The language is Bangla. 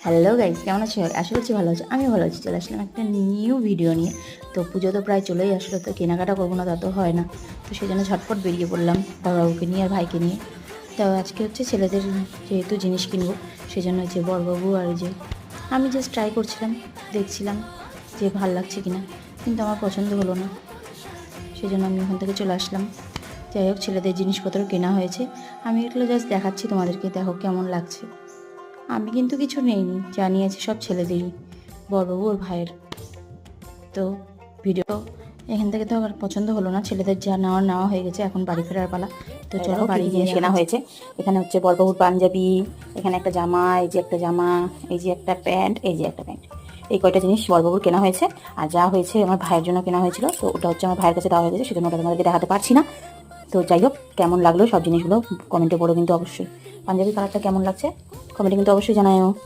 হ্যালো গাইস, কেমন আছো? আশা করছি ভালো আছো। আমি ভালো আছি। চলে আসলাম একটা নিউ ভিডিও নিয়ে। তো পুজো তো প্রায় চলেই আসলো, তো কেনাকাটা করবো না তা তো হয় না। তো সেই জন্য ঝটপট বেরিয়ে পড়লাম বড়বাবুকে নিয়ে আর ভাইকে নিয়ে। তো আজকে হচ্ছে ছেলেদের যেহেতু জিনিস কিনবো, সেই জন্য যে বড়বাবু আর যে আমি জাস্ট ট্রাই করছিলাম, দেখছিলাম যে ভাল লাগছে কিনা, কিন্তু আমার পছন্দ হলো না। সেই জন্য আমি ওখান থেকে চলে আসলাম। যাই হোক, ছেলেদের জিনিসপত্র কেনা হয়েছে। আমি এগুলো জাস্ট দেখাচ্ছি তোমাদেরকে, দেখো কেমন লাগছে। আমি কিন্তু কিছু নেইনি, যা নিয়েছি সব ছেলেদেরই, বড়বাবু ওর ভাইয়ের। তো ভিডিও এখান থেকে তো আমার পছন্দ হলো না, ছেলেদের যা নেওয়া হয়ে গেছে, এখন বাড়ি ফেরার পালা। তো চলো দেখো কি বাড়ি কি গিয়ে জিনিস কেনা দেখাচ্ছি। হয়েছে। এখানে হচ্ছে বরবাবুর পাঞ্জাবি, এখানে একটা জামা, এই যে একটা জামা, এই যে একটা প্যান্ট, এই যে একটা প্যান্ট। এই কয়টা জিনিস বরবাবুর কেনা হয়েছে। আর যা হয়েছে আমার ভাইয়ের জন্য কেনা হয়েছিল, তো ওটা হচ্ছে আমার ভাইয়ের কাছে দেওয়া হয়ে গেছে, সেজন্য ওটা তোমাদেরকে দেখাতে পারছি না। তো যাই হোক, কেমন লাগলো সব জিনিসগুলো কমেন্টে বলো কিন্তু অবশ্যই। পাঞ্জাবি কালারটা কেমন লাগছে কমেন্টে কিন্তু অবশ্যই জানাও।